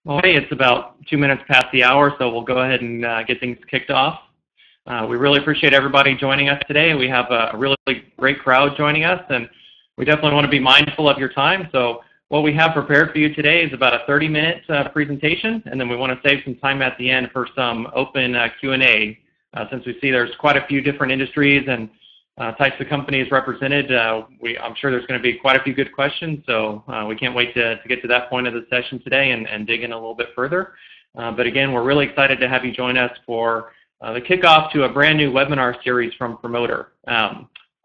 Well, hey, it's about 2 minutes past the hour, so we'll go ahead and get things kicked off. We really appreciate everybody joining us today. We have a really great crowd joining us, and we definitely want to be mindful of your time. So what we have prepared for you today is about a 30-minute presentation, and then we want to save some time at the end for some open Q&A. Since we see there's quite a few different industries and types of companies represented, I'm sure there's going to be quite a few good questions, so we can't wait to get to that point of the session today and dig in a little bit further. But again, we're really excited to have you join us for the kickoff to a brand new webinar series from Promoter.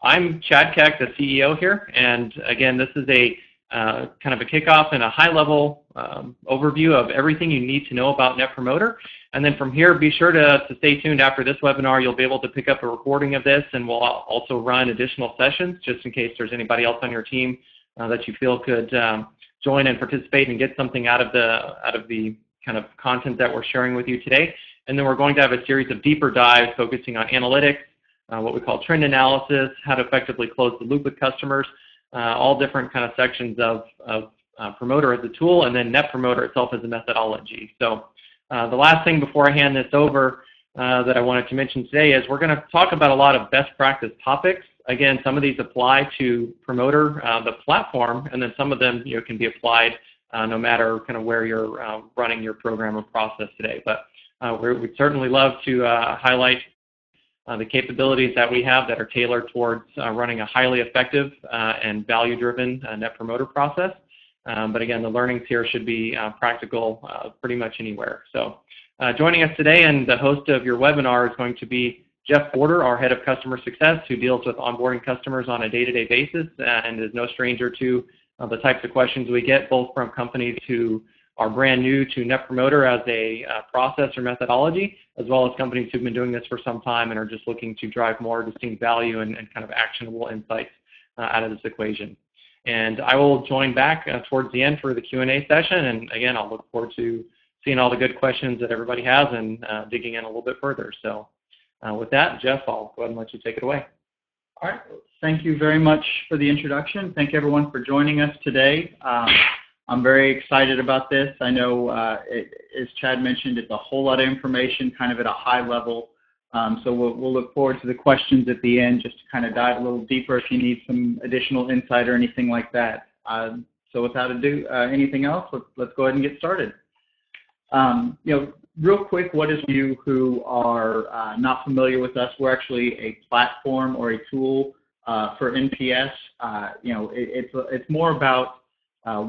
I'm Chad Keck, the CEO here, and again, this is a kind of a kickoff and a high-level overview of everything you need to know about Net Promoter. And then from here, be sure to stay tuned after this webinar. You'll be able to pick up a recording of this, and we'll also run additional sessions just in case there's anybody else on your team that you feel could join and participate and get something out of the kind of content that we're sharing with you today. And then we're going to have a series of deeper dives focusing on analytics, what we call trend analysis, how to effectively close the loop with customers, all different kind of sections of Promoter as a tool, and then Net Promoter itself as a methodology. So the last thing before I hand this over that I wanted to mention today is we're going to talk about a lot of best practice topics. Again, some of these apply to Promoter, the platform, and then some of them can be applied no matter kind of where you're running your program or process today. But we'd certainly love to highlight the capabilities that we have that are tailored towards running a highly effective and value-driven Net Promoter process. But again, the learnings here should be practical pretty much anywhere. So joining us today and the host of your webinar is going to be Jeff Porter, our head of customer success, who deals with onboarding customers on a day-to-day basis and is no stranger to the types of questions we get, both from companies who are brand new to Net Promoter as a process or methodology, as well as companies who've been doing this for some time and are just looking to drive more distinct value and kind of actionable insights out of this equation. And I will join back towards the end for the Q&A session, and again, I'll look forward to seeing all the good questions that everybody has and digging in a little bit further. So with that, Jeff, I'll go ahead and let you take it away. All right. Thank you very much for the introduction. Thank everyone for joining us today. I'm very excited about this. I know, as Chad mentioned, it's a whole lot of information kind of at a high level. So we'll look forward to the questions at the end just to kind of dive a little deeper if you need some additional insight or anything like that. So without anything else, let's go ahead and get started. Real quick, what is you who are not familiar with us? We're actually a platform or a tool for NPS. It's more about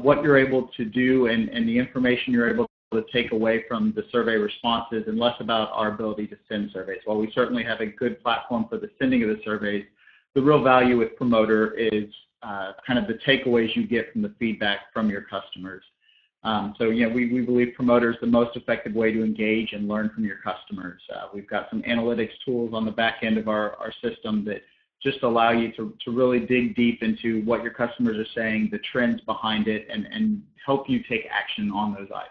what you're able to do and the information you're able to take away from the survey responses and less about our ability to send surveys. While we certainly have a good platform for the sending of the surveys, the real value with Promoter is kind of the takeaways you get from the feedback from your customers. We believe Promoter is the most effective way to engage and learn from your customers. We've got some analytics tools on the back end of our system that just allow you to really dig deep into what your customers are saying, the trends behind it, and help you take action on those items.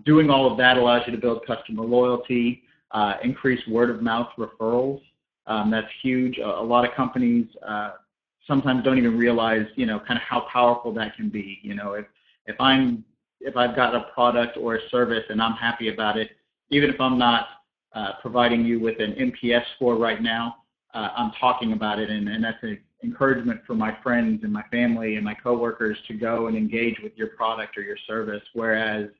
Doing all of that allows you to build customer loyalty, increase word-of-mouth referrals. That's huge. A lot of companies sometimes don't even realize, kind of how powerful that can be. If I've got a product or a service and I'm happy about it, even if I'm not providing you with an NPS score right now, I'm talking about it, and that's an encouragement for my friends and my family and my coworkers to go and engage with your product or your service. Whereas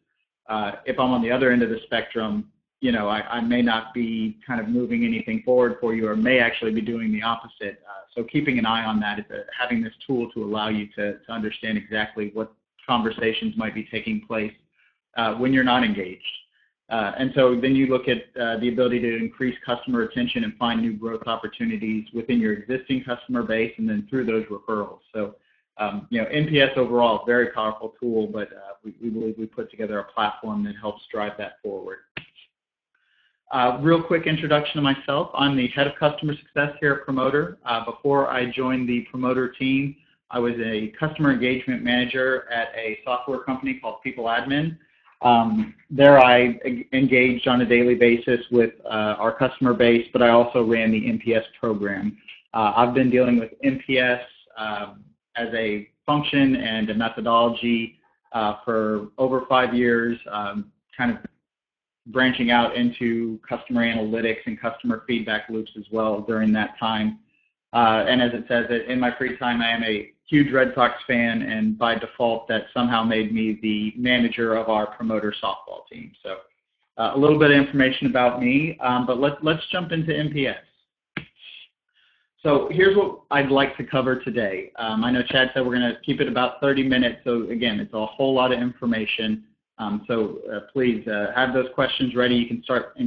if I'm on the other end of the spectrum, I may not be kind of moving anything forward for you, or may actually be doing the opposite. So keeping an eye on that is having this tool to allow you to understand exactly what conversations might be taking place when you're not engaged. And so then you look at the ability to increase customer retention and find new growth opportunities within your existing customer base and then through those referrals. So, NPS overall, very powerful tool, but we believe we put together a platform that helps drive that forward. Real quick introduction to myself. I'm the head of customer success here at Promoter. Before I joined the Promoter team, I was a customer engagement manager at a software company called People Admin. There I engaged on a daily basis with our customer base, but I also ran the NPS program. I've been dealing with NPS as a function and a methodology for over 5 years, kind of branching out into customer analytics and customer feedback loops as well during that time. And as it says, in my free time, I am a huge Red Sox fan, and by default, that somehow made me the manager of our promoter softball team. So a little bit of information about me, but let's jump into NPS. So here's what I'd like to cover today. I know Chad said we're going to keep it about 30 minutes, so again, it's a whole lot of information. Please have those questions ready. You can start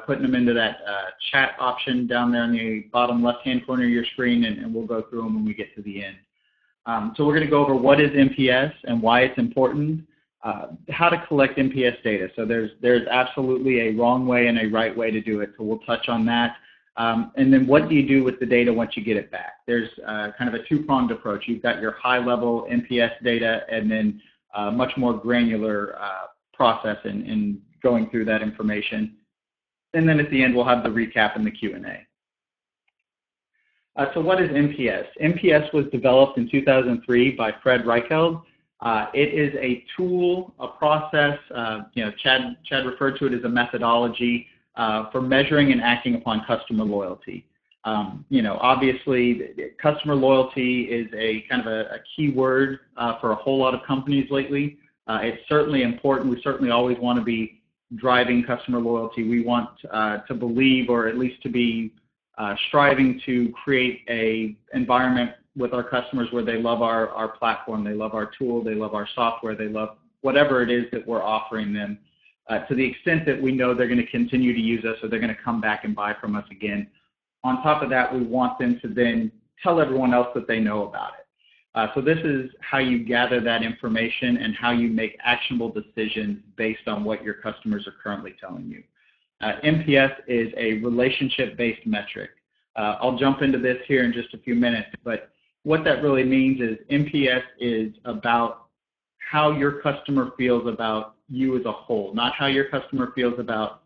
putting them into that chat option down there in the bottom left-hand corner of your screen, and we'll go through them when we get to the end. So we're going to go over what is NPS and why it's important, how to collect NPS data. So there's absolutely a wrong way and a right way to do it, so we'll touch on that. And then what do you do with the data once you get it back? There's kind of a two-pronged approach. You've got your high-level NPS data and then much more granular process in going through that information. And then at the end, we'll have the recap and the Q&A. So what is NPS? NPS was developed in 2003 by Fred Reichheld. It is a tool, a process, Chad referred to it as a methodology for measuring and acting upon customer loyalty. Obviously, customer loyalty is a kind of a key word for a whole lot of companies lately. It's certainly important. We certainly always want to be driving customer loyalty. We want to believe, or at least to be striving to create a environment with our customers where they love our platform, they love our tool, they love our software, they love whatever it is that we're offering them, to the extent that we know they're going to continue to use us or they're going to come back and buy from us again. On top of that, we want them to then tell everyone else that they know about it. So this is how you gather that information and how you make actionable decisions based on what your customers are currently telling you. NPS is a relationship-based metric. I'll jump into this here in just a few minutes, but what that really means is NPS is about how your customer feels about you as a whole, not how your customer feels about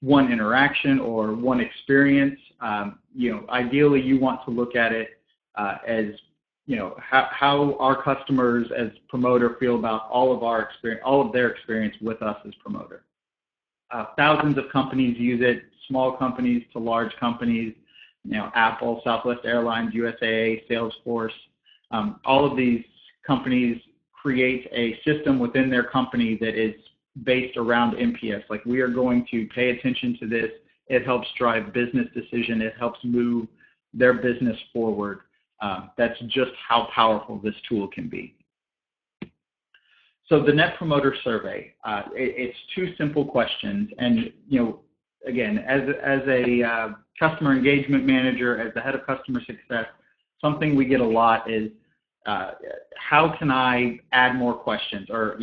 one interaction or one experience. Ideally, you want to look at it as how our customers as Promoter feel about all of their experience with us as Promoter. Thousands of companies use it, small companies to large companies, Apple, Southwest Airlines, USAA, Salesforce. All of these companies create a system within their company that is based around NPS. Like, we are going to pay attention to this. It helps drive business decision. It helps move their business forward. That's just how powerful this tool can be. So the Net Promoter Survey, it's two simple questions. And, again, as a customer engagement manager, as the head of customer success, something we get a lot is, how can I add more questions? Or,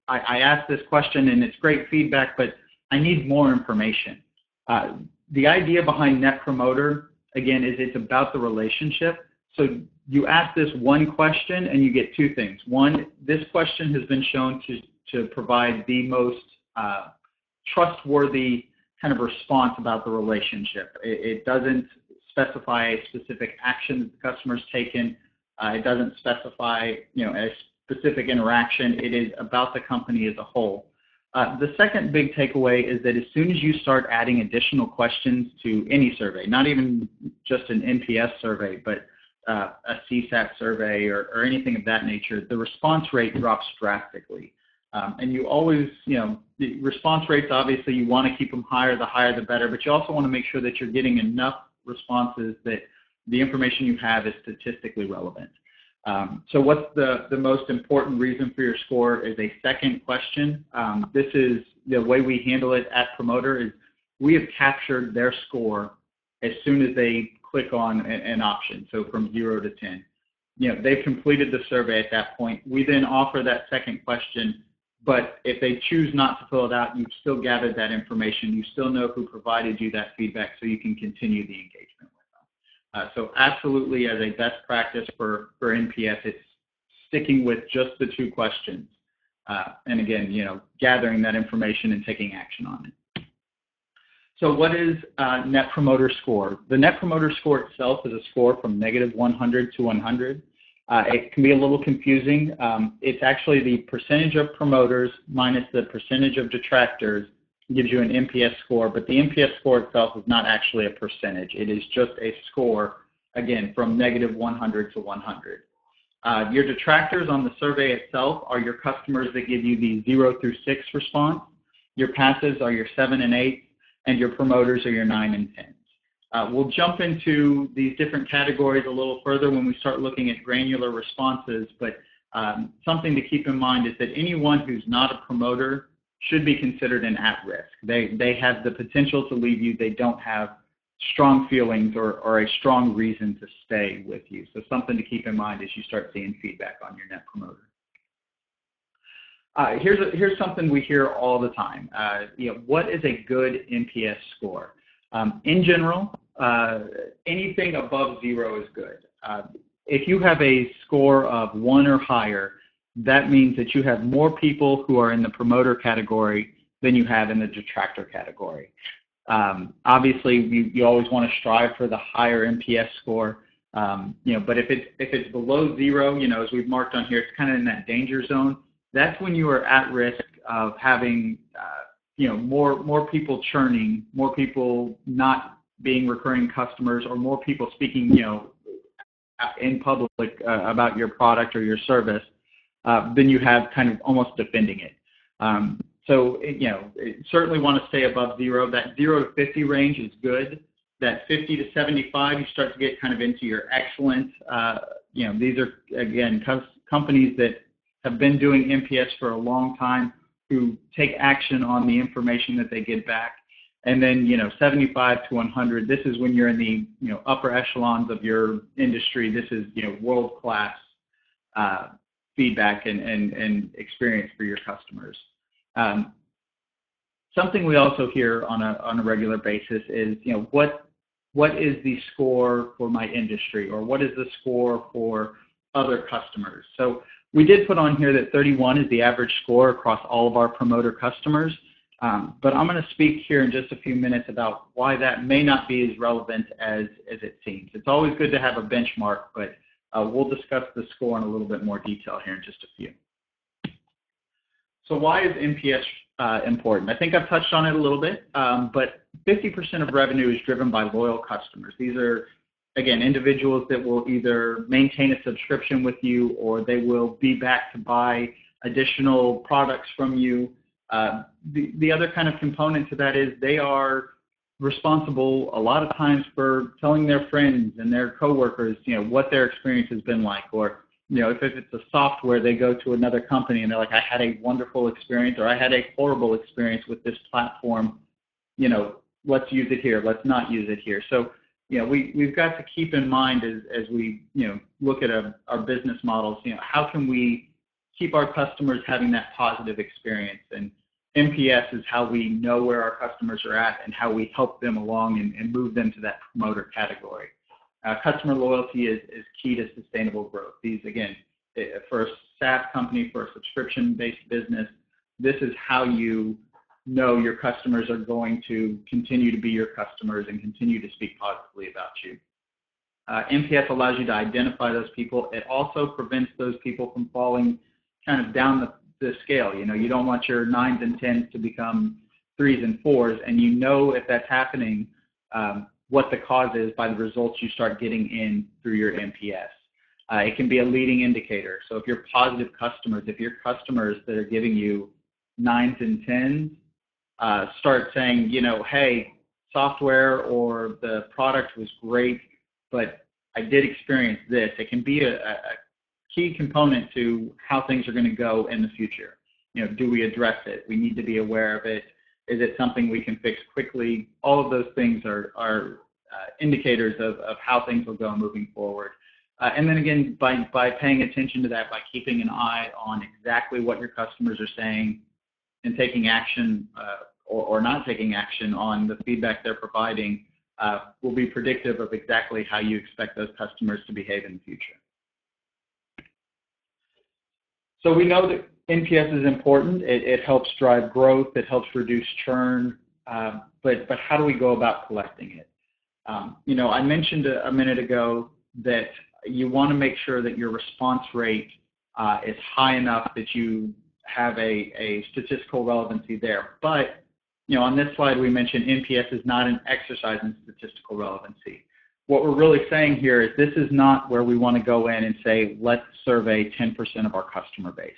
I ask this question and it's great feedback, but I need more information. The idea behind Net Promoter, again, is it's about the relationship. So you ask this one question and you get two things. One, this question has been shown to provide the most trustworthy kind of response about the relationship. It doesn't specify a specific action that the customer's taken. It doesn't specify, a specific interaction. It is about the company as a whole. The second big takeaway is that as soon as you start adding additional questions to any survey, not even just an NPS survey, but a CSAT survey or anything of that nature, the response rate drops drastically. And you always, the response rates, obviously, you want to keep them higher, the higher the better, but you also want to make sure that you're getting enough responses that the information you have is statistically relevant. So what's the most important reason for your score is a second question. This is the way we handle it at Promoter is we have captured their score as soon as they click on an option, so from 0 to 10. They've completed the survey at that point. We then offer that second question, but if they choose not to fill it out, you've still gathered that information. You still know who provided you that feedback, so you can continue the engagement. So absolutely, as a best practice for NPS, it's sticking with just the two questions. And again, gathering that information and taking action on it. So what is Net Promoter Score? The Net Promoter Score itself is a score from -100 to 100. It can be a little confusing. It's actually the percentage of promoters minus the percentage of detractors gives you an NPS score, but the NPS score itself is not actually a percentage. It is just a score, again, from -100 to 100. Your detractors on the survey itself are your customers that give you the 0 through 6 response. Your passives are your 7 and 8, and your promoters are your 9 and 10s. We'll jump into these different categories a little further when we start looking at granular responses, but something to keep in mind is that anyone who's not a promoter should be considered an at-risk. They have the potential to leave you. They don't have strong feelings or a strong reason to stay with you. So something to keep in mind as you start seeing feedback on your Net Promoter. Here's something we hear all the time. What is a good NPS score? In general, anything above 0 is good. If you have a score of 1 or higher, that means that you have more people who are in the promoter category than you have in the detractor category. Obviously, you always want to strive for the higher NPS score, but if it's below 0, as we've marked on here, it's kind of in that danger zone. That's when you are at risk of having, more people churning, more people not being recurring customers, or more people speaking, in public about your product or your service. Then you have kind of almost defending it. So, certainly want to stay above 0. That 0 to 50 range is good. That 50 to 75, you start to get kind of into your excellent. These are, again, companies that have been doing NPS for a long time who take action on the information that they get back. And then, 75 to 100, this is when you're in the, upper echelons of your industry. This is, world-class feedback and experience for your customers. Something we also hear on a regular basis is, what is the score for my industry, or what is the score for other customers? So we did put on here that 31 is the average score across all of our promoter customers, but I'm going to speak here in just a few minutes about why that may not be as relevant as it seems. It's always good to have a benchmark, but we'll discuss the score in a little bit more detail here in just a few. So why is NPS important? I think I've touched on it a little bit, but 50% of revenue is driven by loyal customers. These are, again, individuals that will either maintain a subscription with you, or they will be back to buy additional products from you. The other kind of component to that is they are responsible a lot of times for telling their friends and their coworkers, what their experience has been like, or if it's a software, they go to another company and they're like, I had a wonderful experience, or I had a horrible experience with this platform. Let's use it here. Let's not use it here. So, we've got to keep in mind as we, look at our business models, how can we keep our customers having that positive experience? And NPS is how we know where our customers are at and how we help them along and move them to that promoter category. Customer loyalty is key to sustainable growth. These, again, for a SaaS company, for a subscription-based business, this is how you know your customers are going to continue to be your customers and continue to speak positively about you. NPS allows you to identify those people. It also prevents those people from falling kind of down the scale. You don't want your 9s and 10s to become 3s and 4s, and if that's happening, what the cause is by the results you start getting in through your NPS. It can be a leading indicator. So if you're positive customers, if your customers that are giving you 9s and 10s start saying, hey, software or the product was great, but I did experience this, it can be a key component to how things are going to go in the future. Do we address it? We need to be aware of it. Is it something we can fix quickly? All of those things are indicators of how things will go moving forward. And then again, by paying attention to that, by keeping an eye on exactly what your customers are saying and taking action or not taking action on the feedback they're providing, will be predictive of exactly how you expect those customers to behave in the future. So we know that NPS is important. It helps drive growth. It helps reduce churn. But how do we go about collecting it? I mentioned a minute ago that you want to make sure that your response rate is high enough that you have a statistical relevancy there. But on this slide we mentioned NPS is not an exercise in statistical relevancy. What we're really saying here is this is not where we want to go in and say, let's survey 10% of our customer base.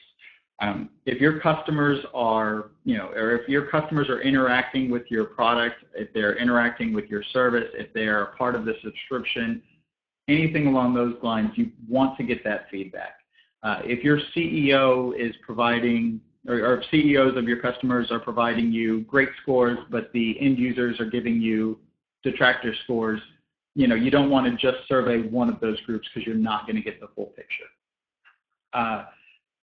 If your customers are, or if your customers are interacting with your product, if they're interacting with your service, if they're a part of the subscription, anything along those lines, you want to get that feedback. If your CEO is providing, or CEOs of your customers are providing you great scores, but the end users are giving you detractor scores, you don't want to just survey one of those groups because you're not going to get the full picture.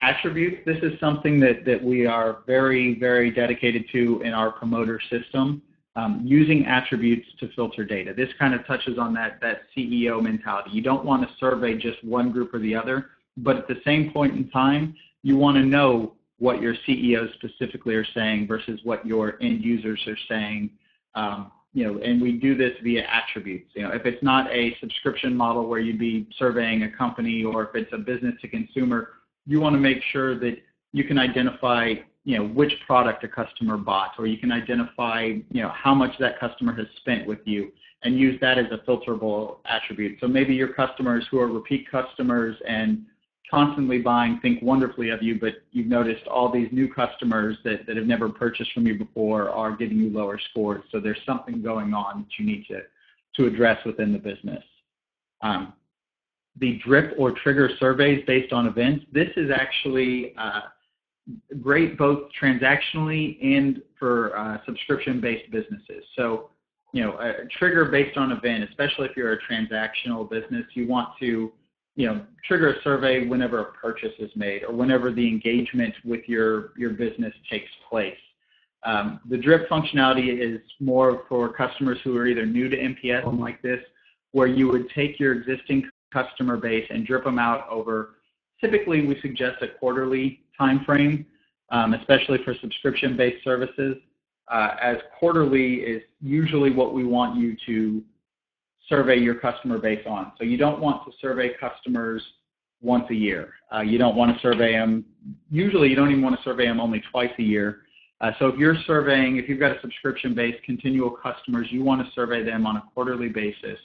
Attributes, this is something that we are very, very dedicated to in our promoter system, using attributes to filter data. This kind of touches on that CEO mentality. You don't want to survey just one group or the other, but at the same point in time, you want to know what your CEOs specifically are saying versus what your end users are saying. And we do this via attributes. If it's not a subscription model where you'd be surveying a company, or if it's a business to consumer, you want to make sure that you can identify, which product a customer bought, or you can identify, how much that customer has spent with you, and use that as a filterable attribute. So maybe your customers who are repeat customers and constantly buying think wonderfully of you, but you've noticed all these new customers that have never purchased from you before are giving you lower scores. So there's something going on that you need to address within the business. The drip or trigger surveys based on events, this is actually great both transactionally and for subscription-based businesses. So, a trigger based on event, especially if you're a transactional business, you want to trigger a survey whenever a purchase is made or whenever the engagement with your business takes place. The drip functionality is more for customers who are either new to NPS like this, where you would take your existing customer base and drip them out over, typically we suggest a quarterly time frame, especially for subscription-based services, as quarterly is usually what we want you to survey your customer base on. So you don't want to survey customers once a year. You don't want to survey them, usually you don't even want to survey them only twice a year. So if you're surveying, if you've got a subscription-based continual customers, you want to survey them on a quarterly basis.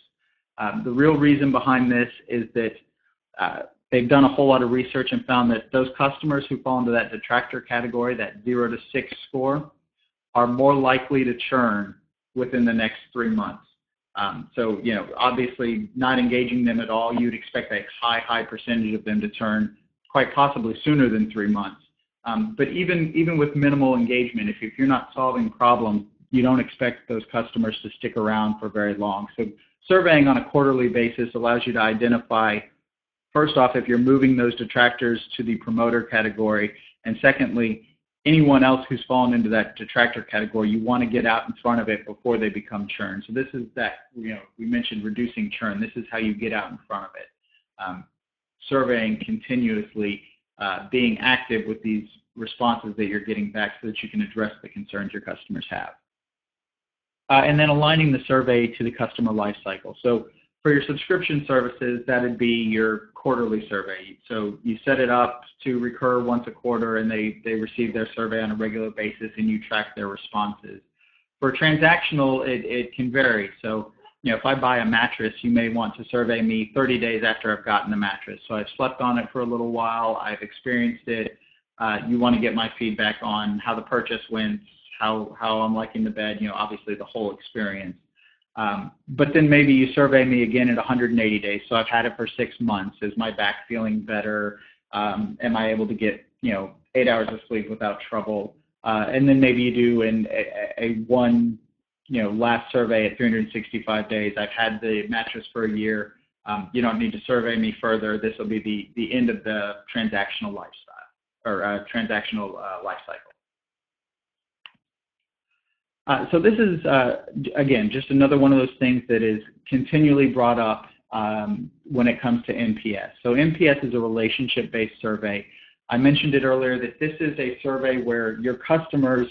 The real reason behind this is that they've done a whole lot of research and found that those customers who fall into that detractor category, that 0 to 6 score, are more likely to churn within the next 3 months. So, obviously not engaging them at all, you'd expect a high percentage of them to turn quite possibly sooner than 3 months. But even with minimal engagement, if you're not solving problems, you don't expect those customers to stick around for very long. So surveying on a quarterly basis allows you to identify, first off, if you're moving those detractors to the promoter category, and secondly, anyone else who's fallen into that detractor category, you want to get out in front of it before they become churn. So this is that, we mentioned reducing churn. This is how you get out in front of it. Surveying continuously, being active with these responses that you're getting back so that you can address the concerns your customers have. And then aligning the survey to the customer life cycle. So for your subscription services, that would be your quarterly survey. So you set it up to recur once a quarter, and they receive their survey on a regular basis, and you track their responses. For transactional, it can vary. So, if I buy a mattress, you may want to survey me 30 days after I've gotten the mattress. So I've slept on it for a little while, I've experienced it. You want to get my feedback on how the purchase went, how I'm liking the bed, obviously the whole experience. But then maybe you survey me again at 180 days. So I've had it for 6 months. Is my back feeling better? Am I able to get 8 hours of sleep without trouble? And then maybe you do a one last survey at 365 days. I've had the mattress for a year. You don't need to survey me further. This will be the end of the transactional lifestyle or transactional life cycle. So this is, again, just another one of those things that is continually brought up when it comes to NPS. So NPS is a relationship-based survey. I mentioned it earlier that this is a survey where your customers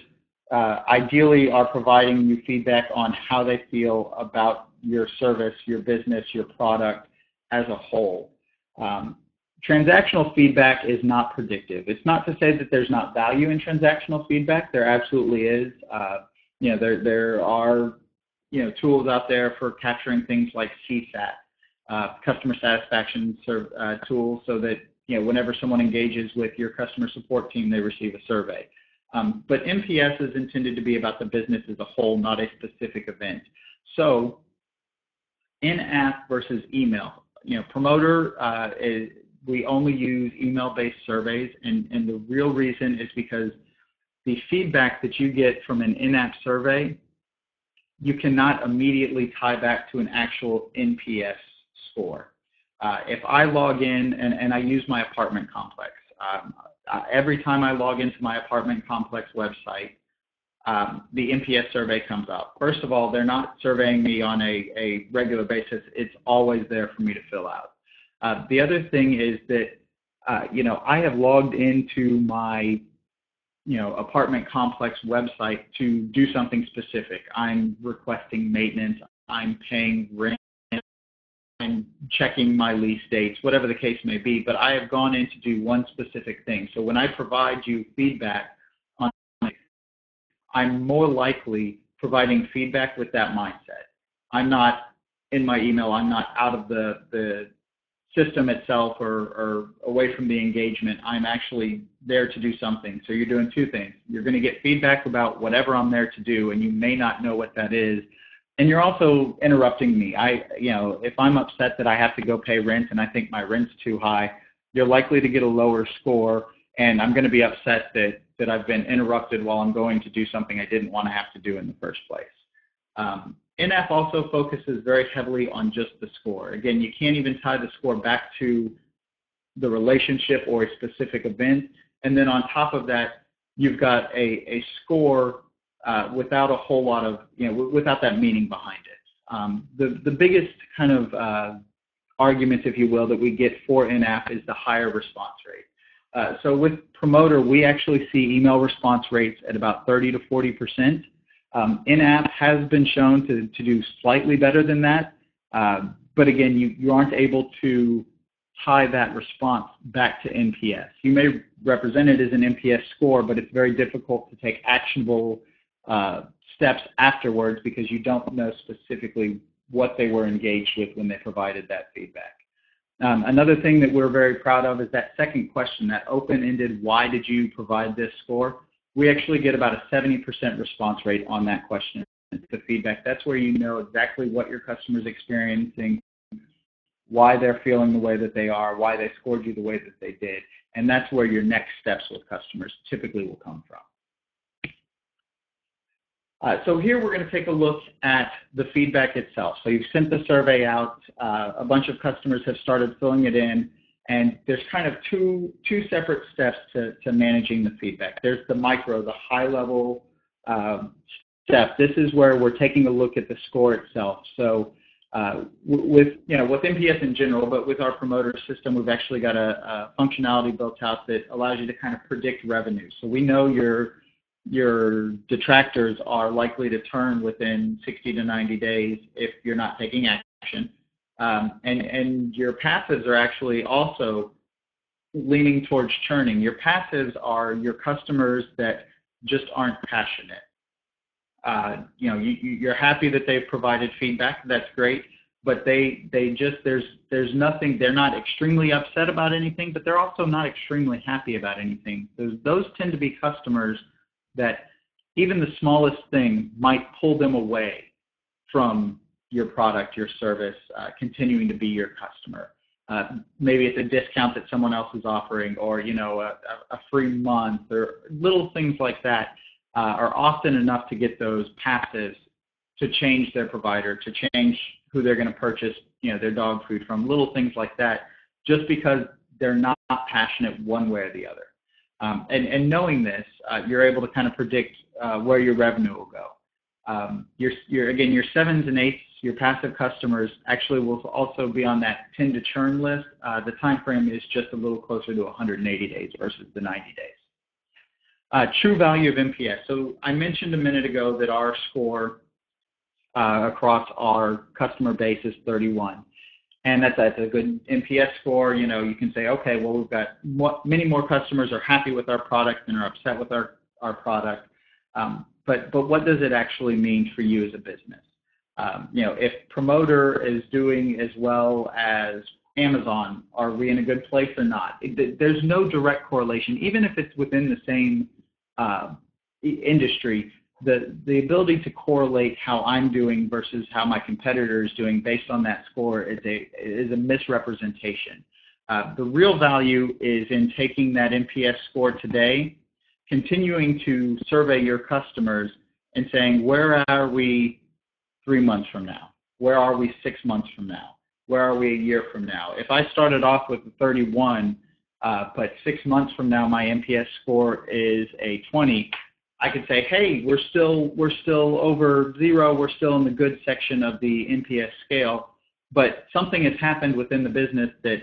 ideally are providing you feedback on how they feel about your service, your business, your product as a whole. Transactional feedback is not predictive. It's not to say that there's not value in transactional feedback. There absolutely is. There are tools out there for capturing things like CSAT, customer satisfaction tools, so that whenever someone engages with your customer support team, they receive a survey. But NPS is intended to be about the business as a whole, not a specific event. So in-app versus email. Promoter we only use email-based surveys, and the real reason is because the feedback that you get from an in-app survey, you cannot immediately tie back to an actual NPS score. If I log in and I use my apartment complex, every time I log into my apartment complex website, the NPS survey comes up. First of all, they're not surveying me on a regular basis. It's always there for me to fill out. The other thing is that, I have logged into my, apartment complex website to do something specific. I'm requesting maintenance. I'm paying rent. I'm checking my lease dates, whatever the case may be. But I have gone in to do one specific thing. So when I provide you feedback on it, I'm more likely providing feedback with that mindset. I'm not in my email. I'm not out of the system itself or away from the engagement. I'm actually there to do something. So you're doing two things. You're going to get feedback about whatever I'm there to do, and you may not know what that is. And you're also interrupting me. If I'm upset that I have to go pay rent and I think my rent's too high, you're likely to get a lower score, and I'm going to be upset that I've been interrupted while I'm going to do something I didn't want to have to do in the first place. In-app also focuses very heavily on just the score. Again, you can't even tie the score back to the relationship or a specific event. And then on top of that, you've got a score without a whole lot of, without that meaning behind it. The biggest kind of argument, if you will, that we get for in-app is the higher response rate. So with Promoter, we actually see email response rates at about 30 to 40%. In-app has been shown to do slightly better than that, but again, you aren't able to tie that response back to NPS. You may represent it as an NPS score, but it's very difficult to take actionable steps afterwards because you don't know specifically what they were engaged with when they provided that feedback. Another thing that we're very proud of is that second question, that open-ended, why did you provide this score? We actually get about a 70% response rate on that question, the feedback. That's where you know exactly what your customer's experiencing, why they're feeling the way that they are, why they scored you the way that they did, and that's where your next steps with customers typically will come from. So here we're going to take a look at the feedback itself. So you've sent the survey out, a bunch of customers have started filling it in, and there's kind of two separate steps to managing the feedback. There's the micro, the high-level step. This is where we're taking a look at the score itself. So with NPS in general, but with our Promoter system, we've actually got a functionality built out that allows you to kind of predict revenue. So we know your detractors are likely to turn within 60 to 90 days if you're not taking action. And your passives are actually also leaning towards churning. Your passives are your customers that just aren't passionate. You're happy that they've provided feedback. That's great, but there's nothing. They're not extremely upset about anything, but they're also not extremely happy about anything. Those tend to be customers that even the smallest thing might pull them away from your product, your service, continuing to be your customer. Maybe it's a discount that someone else is offering, or a free month, or little things like that are often enough to get those passives to change their provider, to change who they're going to purchase their dog food from, little things like that, just because they're not passionate one way or the other. And knowing this, you're able to kind of predict where your revenue will go. Your 7s and 8s, your passive customers, actually will also be on that tend to churn list. The time frame is just a little closer to 180 days versus the 90 days. True value of NPS. So I mentioned a minute ago that our score across our customer base is 31. and that's a good NPS score. You can say, okay, well, we've got many more customers are happy with our product than are upset with our product. But what does it actually mean for you as a business? If Promoter is doing as well as Amazon, are we in a good place or not? There's no direct correlation, even if it's within the same industry. The ability to correlate how I'm doing versus how my competitor is doing based on that score is a misrepresentation. The real value is in taking that NPS score today, continuing to survey your customers and saying, where are we 3 months from now? Where are we 6 months from now? Where are we a year from now? If I started off with a 31, but 6 months from now my NPS score is a 20, I could say, hey, we're still over 0. We're still in the good section of the NPS scale, but something has happened within the business that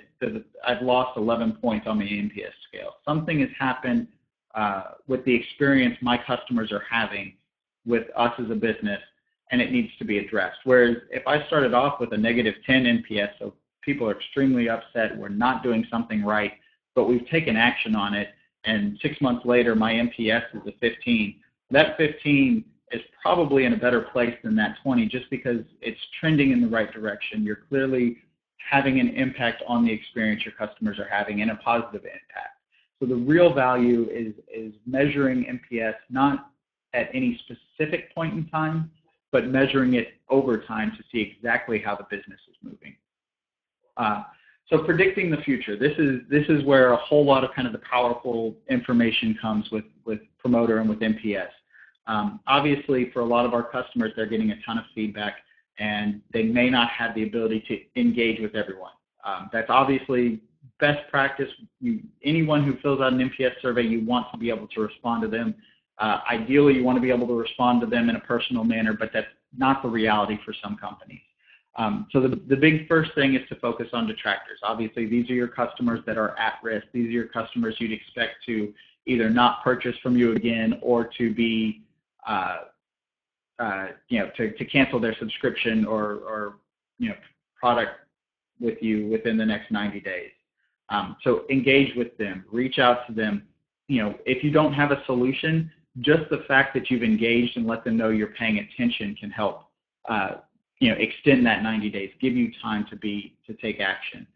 I've lost 11 points on the NPS scale. Something has happened with the experience my customers are having with us as a business, and it needs to be addressed. Whereas if I started off with a negative 10 NPS, so people are extremely upset, we're not doing something right, but we've taken action on it, and 6 months later my NPS is a 15, that 15 is probably in a better place than that 20 just because it's trending in the right direction. You're clearly having an impact on the experience your customers are having and a positive impact. So the real value is measuring NPS not at any specific point in time, but measuring it over time to see exactly how the business is moving. So predicting the future, this is where a whole lot of kind of the powerful information comes with Promoter and with NPS. Obviously, for a lot of our customers, they're getting a ton of feedback, and they may not have the ability to engage with everyone. That's obviously best practice. Anyone who fills out an NPS survey, you want to be able to respond to them. Ideally, you want to be able to respond to them in a personal manner, but that's not the reality for some companies. So the big first thing is to focus on detractors. Obviously, these are your customers that are at risk. These are your customers you'd expect to either not purchase from you again or to be, to cancel their subscription or product with you within the next 90 days. So engage with them, reach out to them. If you don't have a solution, just the fact that you've engaged and let them know you're paying attention can help. Extend that 90 days, give you time to take action,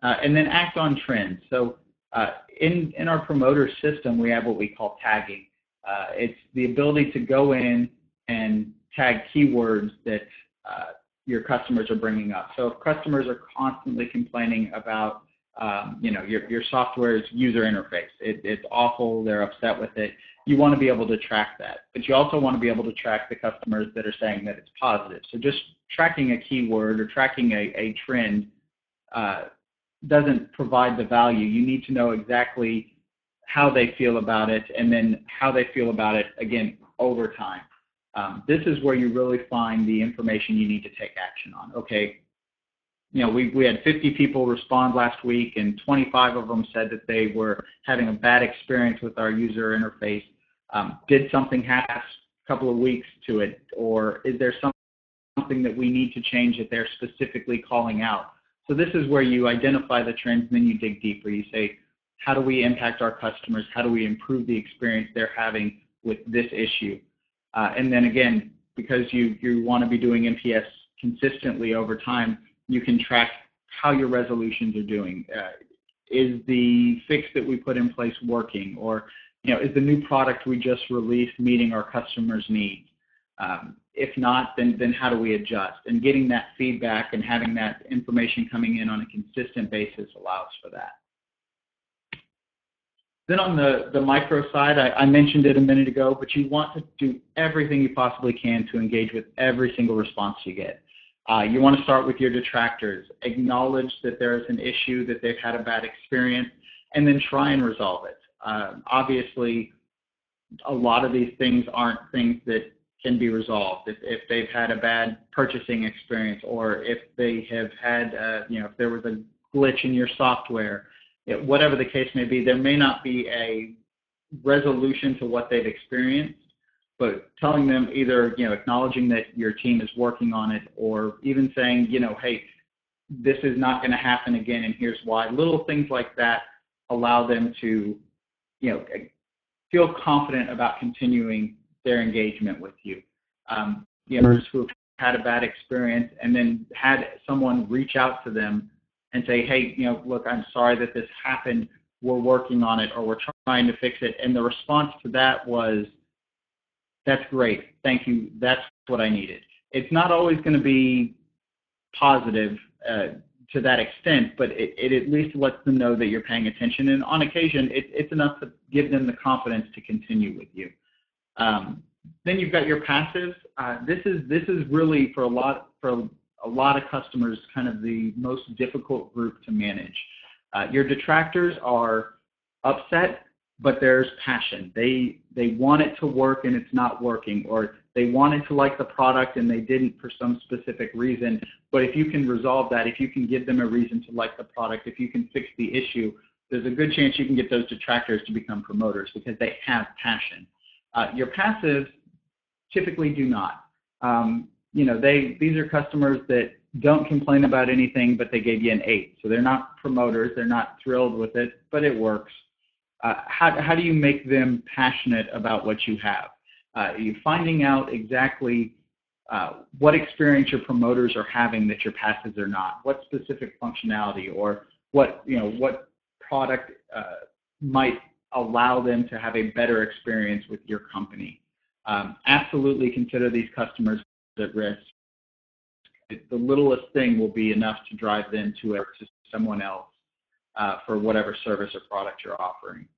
and then act on trends. So in our Promoter system, we have what we call tagging. It's the ability to go in and tag keywords that your customers are bringing up. So if customers are constantly complaining about your software's user interface, it's awful, they're upset with it, you want to be able to track that. But you also want to be able to track the customers that are saying that it's positive. So just tracking a keyword or tracking a trend doesn't provide the value. You need to know exactly how they feel about it and then how they feel about it, again, over time. This is where you really find the information you need to take action on. Okay, we had 50 people respond last week, and 25 of them said that they were having a bad experience with our user interface. Did something happen a couple of weeks to it, or is there something that we need to change that they're specifically calling out? So this is where you identify the trends, and then you dig deeper. You say, how do we impact our customers? How do we improve the experience they're having with this issue? And then again, because you want to be doing NPS consistently over time, you can track how your resolutions are doing. Is the fix that we put in place working? Or is the new product we just released meeting our customers' needs? If not, then how do we adjust? And getting that feedback and having that information coming in on a consistent basis allows for that. Then on the micro side, I mentioned it a minute ago, but you want to do everything you possibly can to engage with every single response you get. You want to start with your detractors, acknowledge that there is an issue, that they've had a bad experience, and then try and resolve it. Obviously, a lot of these things aren't things that can be resolved. If they've had a bad purchasing experience, or if they have had, if there was a glitch in your software, whatever the case may be, there may not be a resolution to what they've experienced, but telling them either, acknowledging that your team is working on it, or even saying, hey, this is not going to happen again, and here's why. Little things like that allow them to, feel confident about continuing their engagement with you. Members who have had a bad experience and then had someone reach out to them and say, hey, look, I'm sorry that this happened. We're working on it, or we're trying to fix it. And the response to that was, that's great. Thank you. That's what I needed. It's not always going to be positive to that extent, but it at least lets them know that you're paying attention. And on occasion, it's enough to give them the confidence to continue with you. Then you've got your passives. This is really for a lot of customers kind of the most difficult group to manage. Your detractors are upset, but there's passion. They want it to work and it's not working, or they wanted to like the product and they didn't for some specific reason. But if you can resolve that, if you can give them a reason to like the product, if you can fix the issue, there's a good chance you can get those detractors to become promoters because they have passion. Your passives typically do not. These are customers that don't complain about anything, but they gave you an 8. So they're not promoters. They're not thrilled with it, but it works. How do you make them passionate about what you have? You're finding out exactly what experience your promoters are having that your passives are not. What specific functionality, or what product might allow them to have a better experience with your company. Absolutely consider these customers at risk. The littlest thing will be enough to drive them to someone else for whatever service or product you're offering.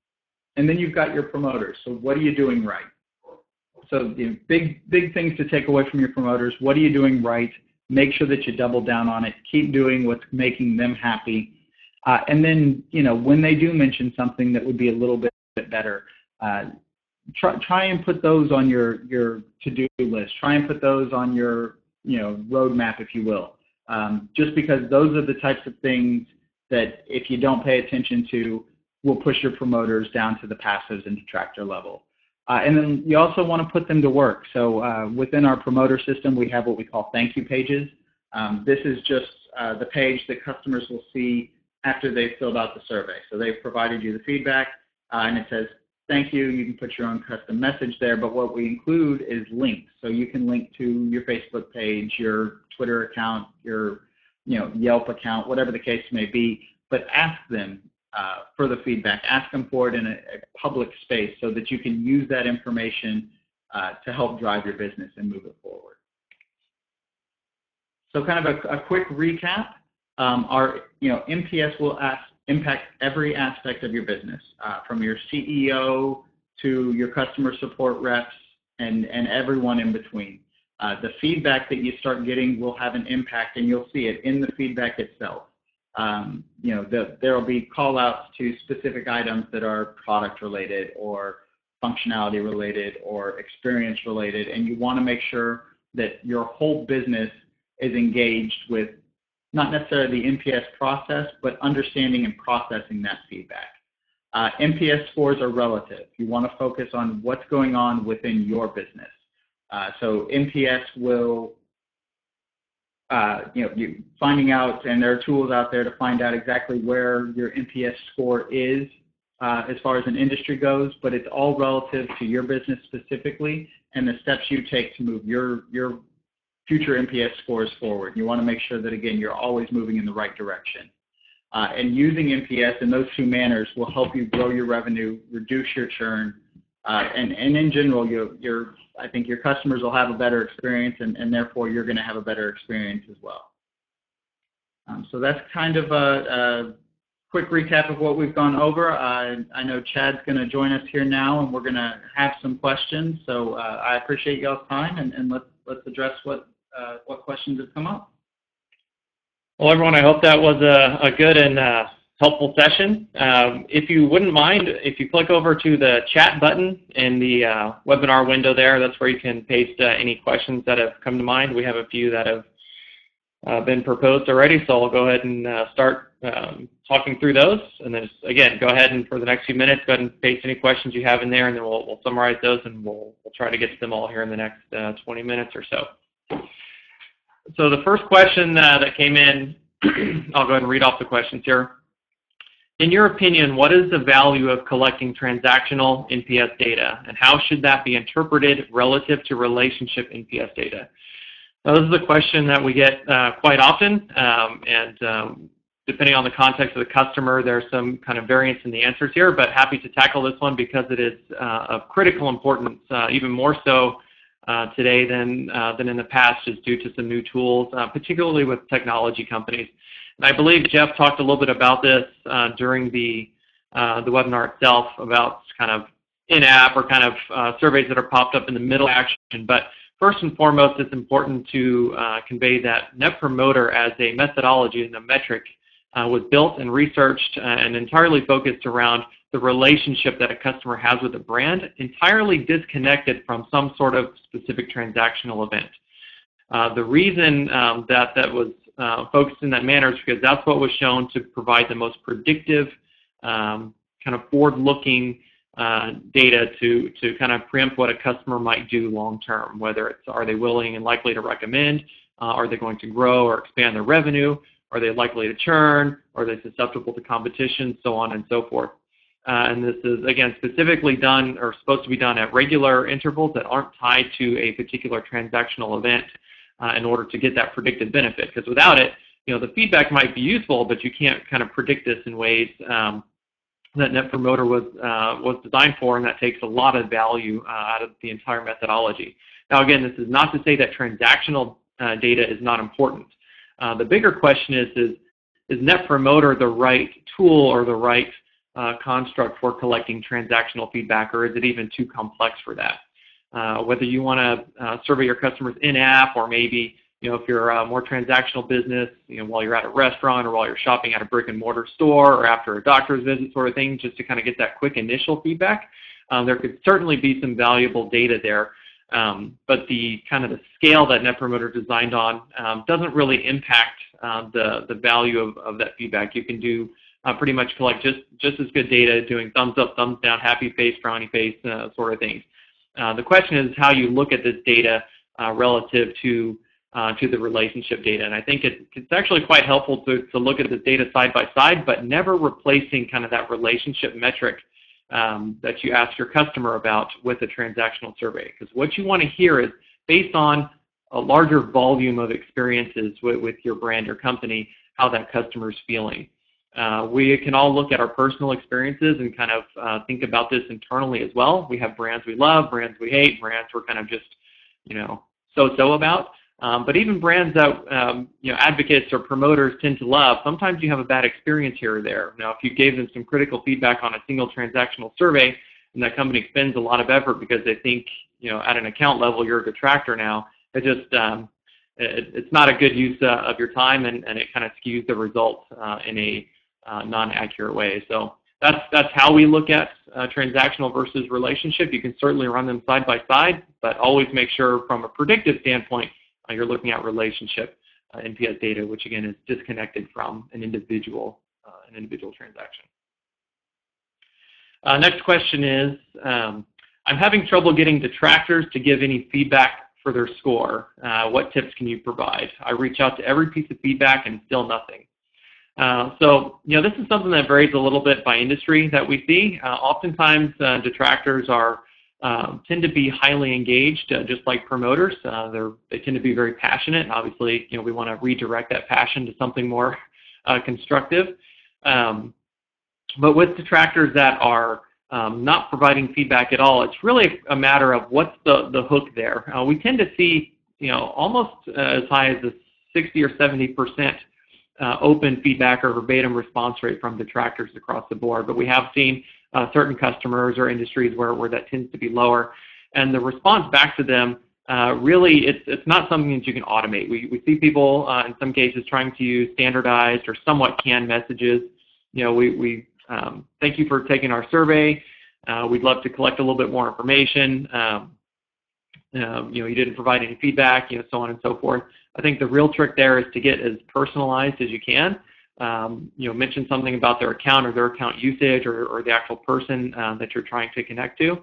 And then you've got your promoters. So what are you doing right? So big things to take away from your promoters. What are you doing right? Make sure that you double down on it. Keep doing what's making them happy. And then, when they do mention something that would be a little bit better, try and put those on your to-do list. Try and put those on your roadmap, if you will. Just because those are the types of things that if you don't pay attention to, will push your promoters down to the passives and detractor level. And then you also want to put them to work. So within our promoter system, we have what we call thank you pages. This is just the page that customers will see after they've filled out the survey. So they've provided you the feedback, and it says, thank you. You can put your own custom message there, but what we include is links. So you can link to your Facebook page, your Twitter account, your Yelp account, whatever the case may be, but ask them for the feedback. Ask them for it in a public space so that you can use that information to help drive your business and move it forward. So kind of a quick recap. Our NPS will impact every aspect of your business, from your CEO to your customer support reps and everyone in between. The feedback that you start getting will have an impact, and you'll see it in the feedback itself. There will be call-outs to specific items that are product-related or functionality-related or experience-related, and you want to make sure that your whole business is engaged with not necessarily the NPS process, but understanding and processing that feedback. NPS scores are relative. You want to focus on what's going on within your business. So NPS will, finding out, and there are tools out there to find out exactly where your NPS score is as far as an industry goes, but it's all relative to your business specifically and the steps you take to move your future NPS scores forward. You want to make sure that, again, you're always moving in the right direction. And using NPS in those two manners will help you grow your revenue, reduce your churn, and in general, I think your customers will have a better experience, and therefore you're going to have a better experience as well. So that's kind of a quick recap of what we've gone over. I know Chad's going to join us here now, and we're going to have some questions. So I appreciate y'all's time, and let's address what questions have come up. Well, everyone, I hope that was a good and helpful session. If you wouldn't mind, if you click over to the chat button in the webinar window there, that's where you can paste any questions that have come to mind. We have a few that have been proposed already, so I'll go ahead and start talking through those. And then, again, go ahead and for the next few minutes, go ahead and paste any questions you have in there, and then we'll summarize those, and we'll try to get to them all here in the next 20 minutes or so. So the first question that came in I'll go ahead and read off the questions here. In your opinion, what is the value of collecting transactional NPS data, and how should that be interpreted relative to relationship NPS data? Now, this is a question that we get quite often, and depending on the context of the customer, there's some kind of variance in the answers here, but happy to tackle this one because it is of critical importance, even more so today than in the past, just due to some new tools, particularly with technology companies. And I believe Jeff talked a little bit about this during the webinar itself about kind of in-app or kind of surveys that are popped up in the middle action. But first and foremost, it's important to convey that Net Promoter as a methodology and a metric was built and researched and entirely focused around the relationship that a customer has with a brand, entirely disconnected from some sort of specific transactional event. The reason that was focused in that manner is because that's what was shown to provide the most predictive, kind of forward-looking data to kind of preempt what a customer might do long-term, whether it's are they willing and likely to recommend, are they going to grow or expand their revenue, are they likely to churn, are they susceptible to competition, so on and so forth. And this is, again, specifically done or supposed to be done at regular intervals that aren't tied to a particular transactional event in order to get that predicted benefit. Because without it, the feedback might be useful, but you can't kind of predict this in ways that Net Promoter was designed for, and that takes a lot of value out of the entire methodology. Now, again, this is not to say that transactional data is not important. The bigger question is Net Promoter the right tool or the right construct for collecting transactional feedback, or is it even too complex for that? Whether you want to survey your customers in-app, or maybe if you're a more transactional business, while you're at a restaurant or while you're shopping at a brick-and-mortar store or after a doctor's visit sort of thing, just to kind of get that quick initial feedback, there could certainly be some valuable data there. But the kind of the scale that Net Promoter designed on doesn't really impact the value of that feedback. You can do pretty much collect just as good data doing thumbs up, thumbs down, happy face, frowny face sort of things. The question is how you look at this data relative to the relationship data. And I think it's actually quite helpful to look at this data side by side, but never replacing kind of that relationship metric that you ask your customer about with a transactional survey. Because what you want to hear is, based on a larger volume of experiences with your brand or company, how that customer is feeling. We can all look at our personal experiences and kind of think about this internally as well. We have brands we love, brands we hate, brands we're kind of just, so-so about. But even brands that advocates or promoters tend to love, sometimes you have a bad experience here or there. Now, if you gave them some critical feedback on a single transactional survey, and that company spends a lot of effort because they think, at an account level you're a detractor now, it's not a good use of your time, and it kind of skews the results in a non-accurate way. So that's how we look at transactional versus relationship. You can certainly run them side by side, but always make sure from a predictive standpoint you're looking at relationship NPS data, which again is disconnected from an individual transaction. Next question is, I'm having trouble getting detractors to give any feedback for their score. What tips can you provide? I reach out to every piece of feedback and still nothing. So this is something that varies a little bit by industry that we see. Oftentimes detractors tend to be highly engaged, just like promoters. They tend to be very passionate, and obviously we want to redirect that passion to something more constructive. But with detractors that are not providing feedback at all, it's really a matter of what's the hook there. We tend to see almost as high as a 60 or 70% open feedback or verbatim response rate from detractors across the board, but we have seen certain customers or industries where that tends to be lower, and the response back to them really it's not something that you can automate. We see people in some cases trying to use standardized or somewhat canned messages. We thank you for taking our survey. We'd love to collect a little bit more information. You didn't provide any feedback, so on and so forth. I think the real trick there is to get as personalized as you can. Mention something about their account or their account usage or the actual person that you're trying to connect to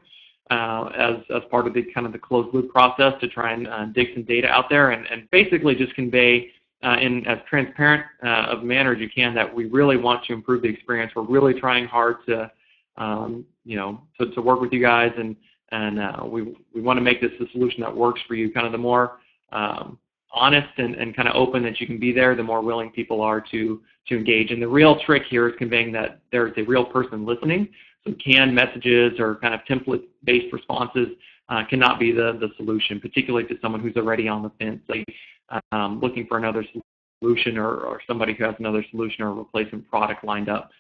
as part of the kind of the closed loop process to try and dig some data out there and basically just convey in as transparent of a manner as you can that we really want to improve the experience. We're really trying hard to, to work with you guys, and we want to make this a solution that works for you. Kind of the more honest and kind of open that you can be there, the more willing people are to engage. And the real trick here is conveying that there's a real person listening. So canned messages or kind of template-based responses cannot be the solution, particularly to someone who's already on the fence, like looking for another solution or somebody who has another solution or a replacement product lined up,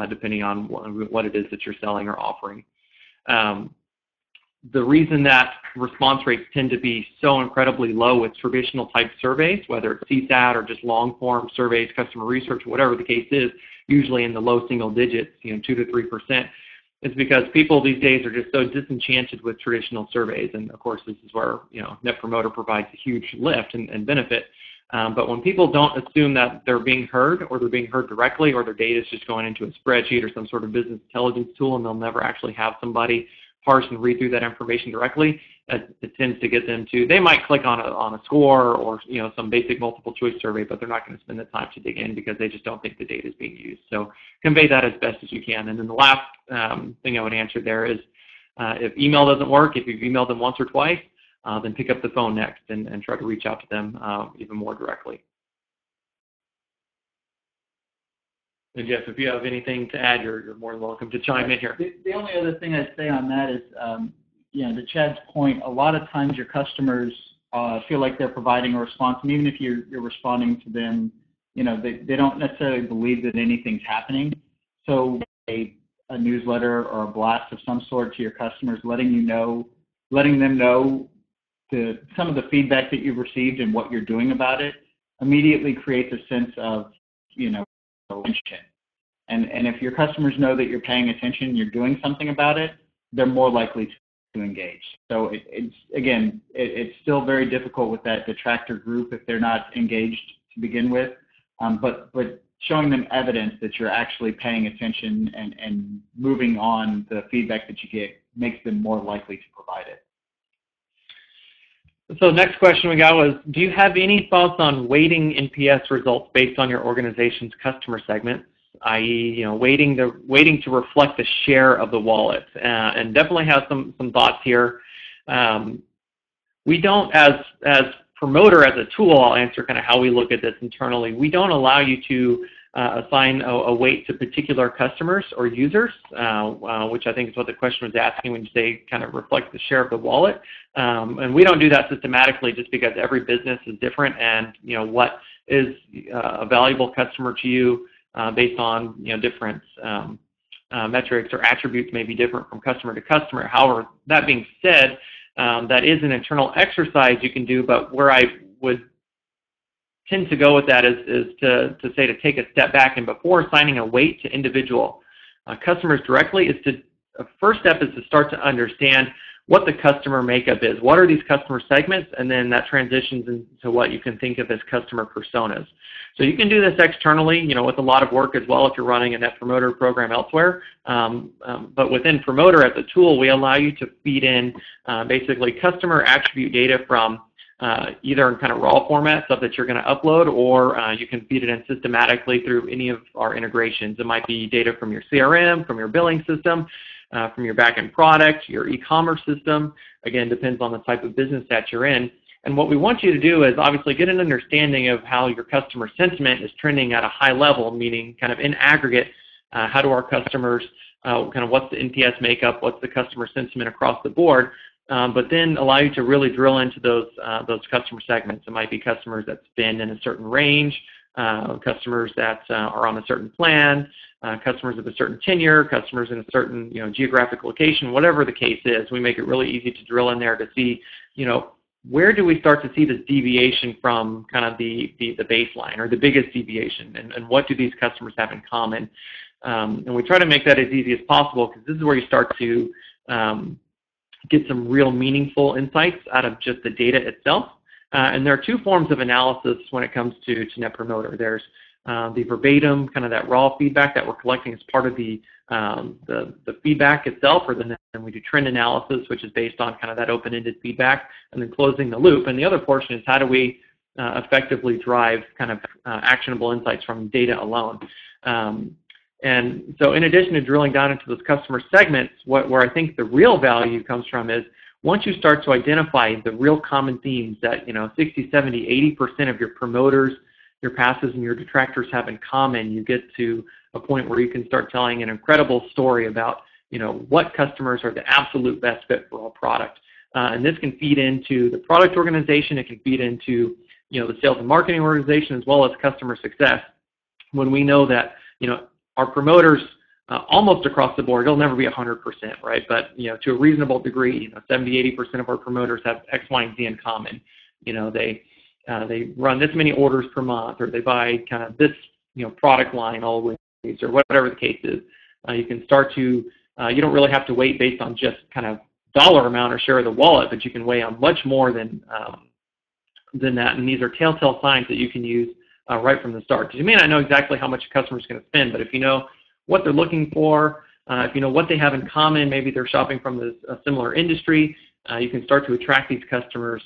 depending on what it is that you're selling or offering. The reason that response rates tend to be so incredibly low with traditional type surveys, whether it's CSAT or just long form surveys, customer research, whatever the case is, usually in the low single digits, 2 to 3%, is because people these days are just so disenchanted with traditional surveys. And of course, this is where Net Promoter provides a huge lift and benefit. But when people don't assume that they're being heard, or they're being heard directly, or their data is just going into a spreadsheet or some sort of business intelligence tool, and they'll never actually have somebody parse and read through that information directly, it tends to get them to, they might click on a score or some basic multiple choice survey, but they're not going to spend the time to dig in because they just don't think the data is being used. So convey that as best as you can. And then the last thing I would answer there is if email doesn't work, if you've emailed them once or twice, then pick up the phone next and try to reach out to them even more directly. And Jeff, if you have anything to add, you're more than welcome to chime in here. The only other thing I'd say on that is, to Chad's point, a lot of times your customers feel like they're providing a response, and even if you're responding to them, they don't necessarily believe that anything's happening. So a newsletter or a blast of some sort to your customers, letting them know some of the feedback that you've received and what you're doing about it, immediately creates a sense of attention. And if your customers know that you're paying attention, you're doing something about it, they're more likely to engage. So it's still very difficult with that detractor group if they're not engaged to begin with, but showing them evidence that you're actually paying attention and moving on the feedback that you get makes them more likely to provide it. So the next question we got was, do you have any thoughts on weighting NPS results based on your organization's customer segments, i.e., weighting to reflect the share of the wallet? And definitely have some thoughts here. We don't, as Promoter, as a tool, I'll answer kind of how we look at this internally. We don't allow you to assign a weight to particular customers or users, which I think is what the question was asking when you say kind of reflect the share of the wallet. And we don't do that systematically just because every business is different, and what is a valuable customer to you based on different metrics or attributes may be different from customer to customer. However, that being said, that is an internal exercise you can do, but where I would tend to go with that is to say to take a step back, and before assigning a weight to individual customers directly, first step is to start to understand what the customer makeup is. What are these customer segments? And then that transitions into what you can think of as customer personas. So you can do this externally, with a lot of work as well if you're running a Net Promoter program elsewhere. But within Promoter as a tool, we allow you to feed in basically customer attribute data from either in kind of raw format, stuff that you're going to upload, or you can feed it in systematically through any of our integrations. It might be data from your CRM, from your billing system, from your back-end product, your e-commerce system. Again, depends on the type of business that you're in. And what we want you to do is obviously get an understanding of how your customer sentiment is trending at a high level, meaning kind of in aggregate, how do our customers, kind of what's the NPS makeup, what's the customer sentiment across the board, but then allow you to really drill into those customer segments. It might be customers that spend in a certain range, customers that are on a certain plan, customers of a certain tenure, customers in a certain geographic location, whatever the case is. We make it really easy to drill in there to see, where do we start to see this deviation from kind of the baseline or the biggest deviation, and what do these customers have in common? And we try to make that as easy as possible, because this is where you start to get some real meaningful insights out of just the data itself. And there are two forms of analysis when it comes to Net Promoter. There's the verbatim, kind of that raw feedback that we're collecting as part of the feedback itself, or then we do trend analysis, which is based on kind of that open-ended feedback, and then closing the loop. And the other portion is how do we effectively drive kind of actionable insights from data alone. And so in addition to drilling down into those customer segments, where I think the real value comes from is once you start to identify the real common themes that 60, 70, 80% of your promoters, your passes, and your detractors have in common, you get to a point where you can start telling an incredible story about what customers are the absolute best fit for our product. And this can feed into the product organization. It can feed into the sales and marketing organization as well as customer success. When we know that our promoters almost across the board, it'll never be 100%, right? But to a reasonable degree, 70, 80% of our promoters have X, Y, and Z in common. They run this many orders per month, or they buy kind of this product line always, or whatever the case is. You can start to you don't really have to wait based on just kind of dollar amount or share of the wallet, but you can weigh on much more than that. And these are telltale signs that you can use right from the start. Because you may not know exactly how much a customer is going to spend, but if you know what they're looking for, if you know what they have in common, maybe they're shopping from a similar industry, you can start to attract these customers,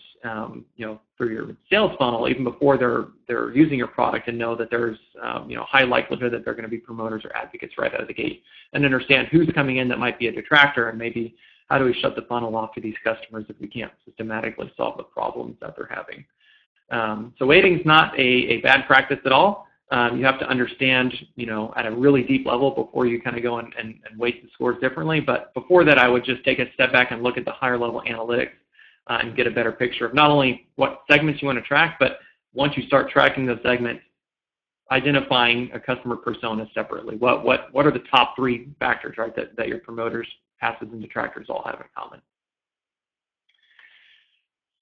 for your sales funnel even before they're using your product, and know that there's high likelihood that they're going to be promoters or advocates right out of the gate, and understand who's coming in that might be a detractor, and maybe how do we shut the funnel off to these customers if we can't systematically solve the problems that they're having. So waiting is not a bad practice at all. You have to understand, at a really deep level before you kind of go and weight the scores differently. But before that, I would just take a step back and look at the higher level analytics and get a better picture of not only what segments you want to track, but once you start tracking those segments, identifying a customer persona separately. What are the top 3 factors, right, that your promoters, passes, and detractors all have in common?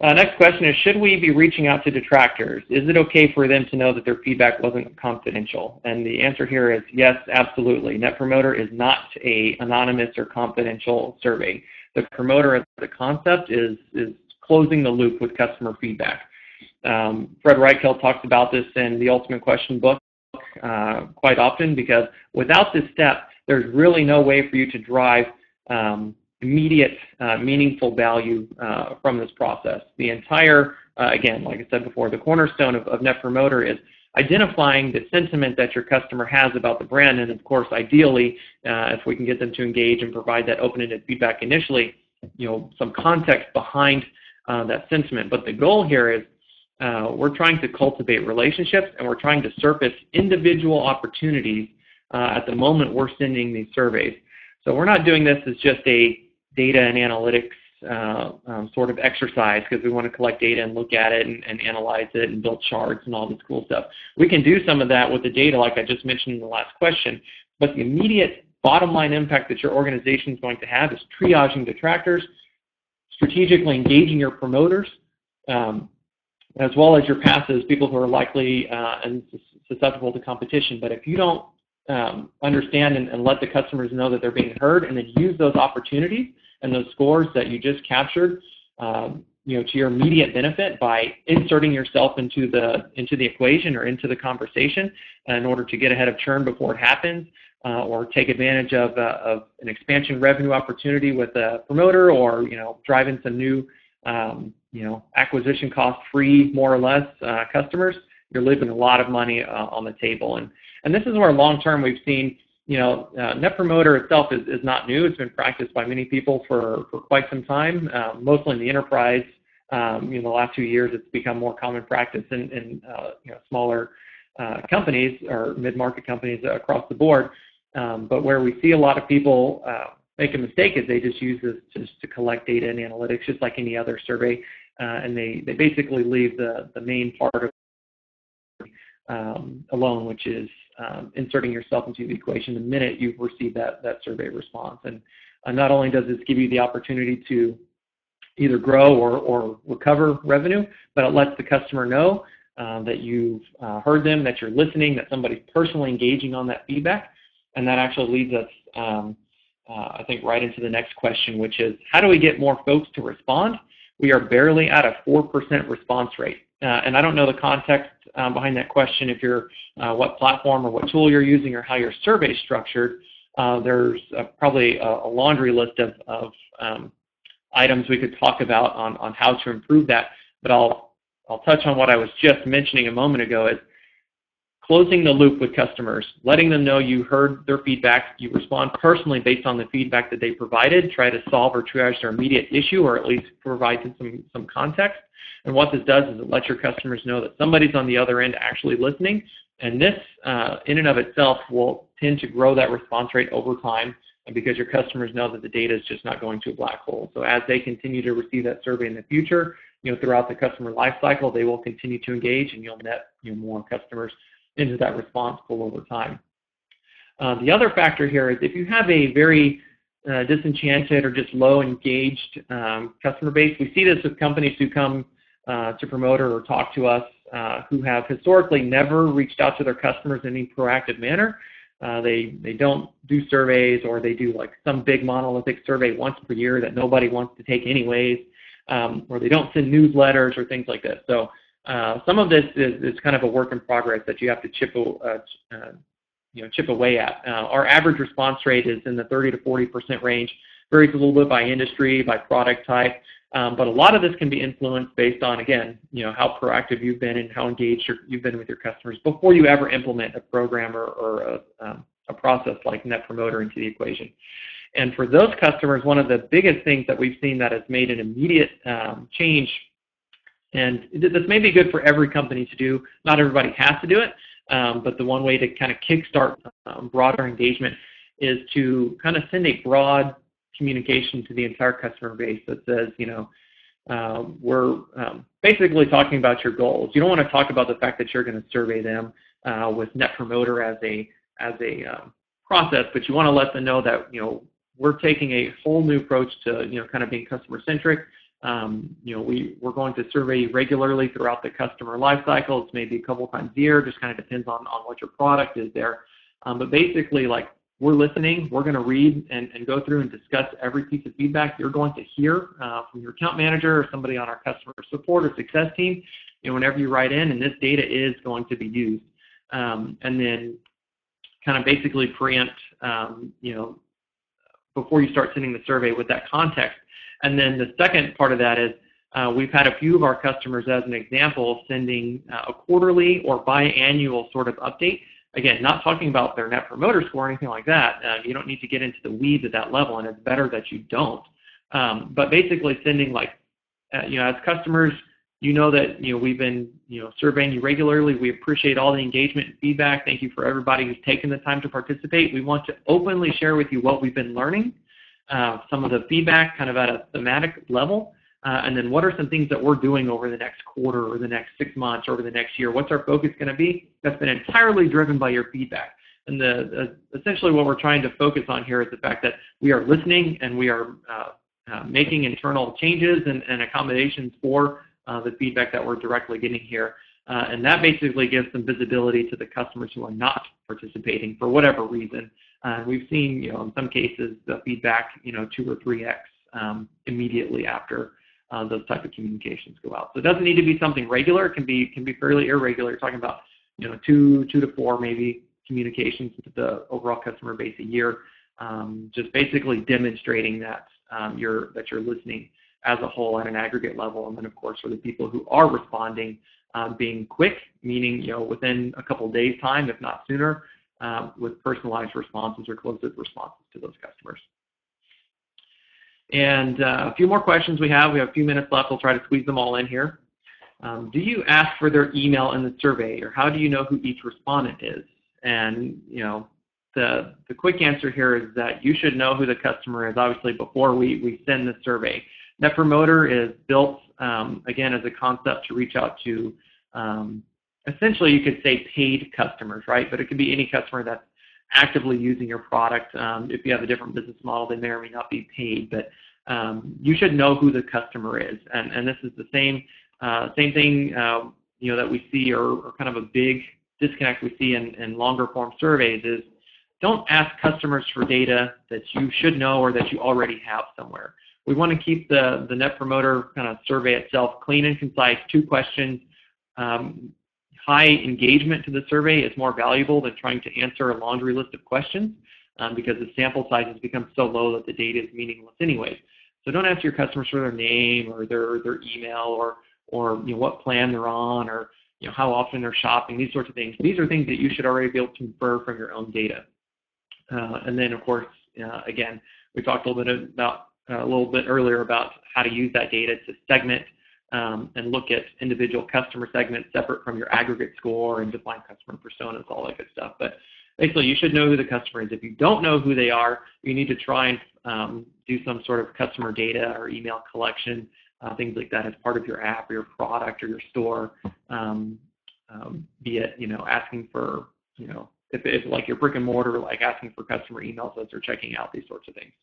Next question is, should we be reaching out to detractors? Is it okay for them to know that their feedback wasn't confidential? And the answer here is yes, absolutely. Net Promoter is not an anonymous or confidential survey. The Promoter as a concept is closing the loop with customer feedback. Fred Reichheld talks about this in the Ultimate Question book quite often, because without this step, there's really no way for you to drive immediate, meaningful value from this process. The entire, again, like I said before, the cornerstone of Net Promoter is identifying the sentiment that your customer has about the brand, and of course, ideally, if we can get them to engage and provide that open-ended feedback initially, some context behind that sentiment. But the goal here is we're trying to cultivate relationships, and we're trying to surface individual opportunities at the moment we're sending these surveys. So we're not doing this as just a data and analytics sort of exercise because we want to collect data and look at it and analyze it and build charts and all this cool stuff. We can do some of that with the data like I just mentioned in the last question, but the immediate bottom line impact that your organization is going to have is triaging detractors, strategically engaging your promoters, as well as your passes, people who are likely and susceptible to competition. But if you don't understand and let the customers know that they're being heard, and then use those opportunities and those scores that you just captured, to your immediate benefit by inserting yourself into the equation or into the conversation in order to get ahead of churn before it happens, or take advantage of an expansion revenue opportunity with a promoter, or driving some new acquisition cost free, more or less, customers, you're leaving a lot of money on the table. And this is where long-term we've seen, Net Promoter itself is not new. It's been practiced by many people for quite some time, mostly in the enterprise. The last 2 years, it's become more common practice in smaller companies or mid-market companies across the board. But where we see a lot of people make a mistake is they just use this just to collect data and analytics, just like any other survey, and they basically leave the main part of alone, which is inserting yourself into the equation the minute you've received that survey response. And not only does this give you the opportunity to either grow or recover revenue, but it lets the customer know that you've heard them, that you're listening, that somebody's personally engaging on that feedback. And that actually leads us, I think, right into the next question, which is, how do we get more folks to respond? We are barely at a 4% response rate. And I don't know the context behind that question, if you're what platform or what tool you're using or how your survey is structured. There's probably a laundry list of items we could talk about on how to improve that, but I'll I'll touch on what I was just mentioning a moment ago, is closing the loop with customers, letting them know you heard their feedback, you respond personally based on the feedback that they provided, try to solve or triage their immediate issue, or at least provide some context. And what this does is it lets your customers know that somebody's on the other end actually listening, and this in and of itself will tend to grow that response rate over time, and because your customers know that the data is just not going to a black hole. So as they continue to receive that survey in the future, throughout the customer life cycle, they will continue to engage, and you'll net more customers into that response pool over time. The other factor here is if you have a very disenchanted or just low engaged customer base, we see this with companies who come to Promoter or talk to us who have historically never reached out to their customers in any proactive manner. They don't do surveys, or they do like some big monolithic survey once per year that nobody wants to take anyways, or they don't send newsletters or things like this. So some of this is kind of a work in progress that you have to chip away at. Our average response rate is in the 30 to 40% range. Varies a little bit by industry, by product type, but a lot of this can be influenced based on, again, how proactive you've been and how engaged you've been with your customers before you ever implement a program or a process like Net Promoter into the equation. And for those customers, one of the biggest things that we've seen that has made an immediate change, and this may be good for every company to do, not everybody has to do it, but the one way to kind of kickstart broader engagement is to kind of send a broad communication to the entire customer base that says, we're basically talking about your goals. You don't want to talk about the fact that you're going to survey them with Net Promoter as a process, but you want to let them know that we're taking a whole new approach to kind of being customer centric. We're going to survey regularly throughout the customer life cycle. It's maybe a couple times a year, just kind of depends on what your product is there. But basically, like, we're listening, we're going to read and go through and discuss every piece of feedback you're going to hear from your account manager or somebody on our customer support or success team, whenever you write in, and this data is going to be used. And then kind of basically preempt, before you start sending the survey with that context. And then the second part of that is we've had a few of our customers, as an example, sending a quarterly or biannual sort of update. Again, not talking about their Net Promoter Score or anything like that. You don't need to get into the weeds at that level, and it's better that you don't. But basically sending, like, as customers, that we've been surveying you regularly. We appreciate all the engagement and feedback. Thank you for everybody who's taken the time to participate. We want to openly share with you what we've been learning, some of the feedback kind of at a thematic level, and then what are some things that we're doing over the next quarter or the next 6 months or over the next year. What's our focus going to be? That's been entirely driven by your feedback. And essentially what we're trying to focus on here is the fact that we are listening and we are making internal changes and accommodations for the feedback that we're directly getting here. And that basically gives some visibility to the customers who are not participating for whatever reason. We've seen, in some cases, the feedback, 2 or 3x immediately after those type of communications go out. So it doesn't need to be something regular. It can be fairly irregular. You're talking about, 2 to 4 maybe communications to the overall customer base a year. Just basically demonstrating that you're listening as a whole at an aggregate level, and then of course for the people who are responding, being quick, meaning within a couple of days' time, if not sooner, with personalized responses or closed-loop responses to those customers. And a few more questions we have. We have a few minutes left. We'll try to squeeze them all in here. Do you ask for their email in the survey, or how do you know who each respondent is? And the quick answer here is that you should know who the customer is, obviously, before we send the survey. Net Promoter is built, again, as a concept to reach out to, essentially you could say paid customers, right? But it could be any customer that's actively using your product. If you have a different business model, they may or may not be paid, but you should know who the customer is. And this is the same thing, that we see, or kind of a big disconnect we see in longer form surveys is don't ask customers for data that you should know or that you already have somewhere. We want to keep the Net Promoter kind of survey itself clean and concise, 2 questions. High engagement to the survey is more valuable than trying to answer a laundry list of questions because the sample size has become so low that the data is meaningless anyways. So don't ask your customers for their name or their email or what plan they're on, or how often they're shopping, these sorts of things. These are things that you should already be able to infer from your own data. And then, of course, again, we talked a little bit earlier about how to use that data to segment and look at individual customer segments separate from your aggregate score and define customer personas, all that good stuff. But basically, you should know who the customer is. If you don't know who they are, you need to try and do some sort of customer data or email collection, things like that as part of your app or your product or your store, be it, asking for, if like your brick and mortar, like asking for customer emails as they're checking out, these sorts of things.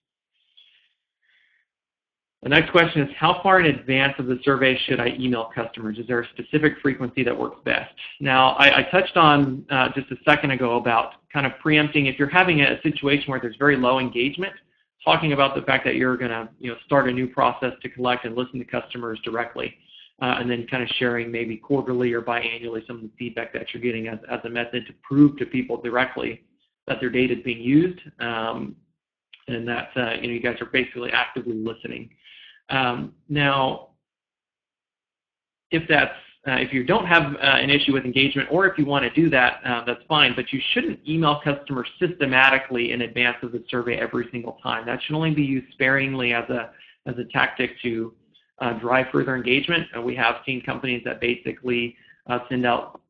The next question is, how far in advance of the survey should I email customers? Is there a specific frequency that works best? Now, I touched on just a second ago about kind of preempting. If you're having a situation where there's very low engagement, talking about the fact that you're going to start a new process to collect and listen to customers directly, and then kind of sharing maybe quarterly or biannually some of the feedback that you're getting as a method to prove to people directly that their data is being used, and that you guys are basically actively listening. Now, if you don't have an issue with engagement, or if you want to do that, that's fine, but you shouldn't email customers systematically in advance of the survey every single time. That should only be used sparingly as a tactic to drive further engagement. We have seen companies that basically send out,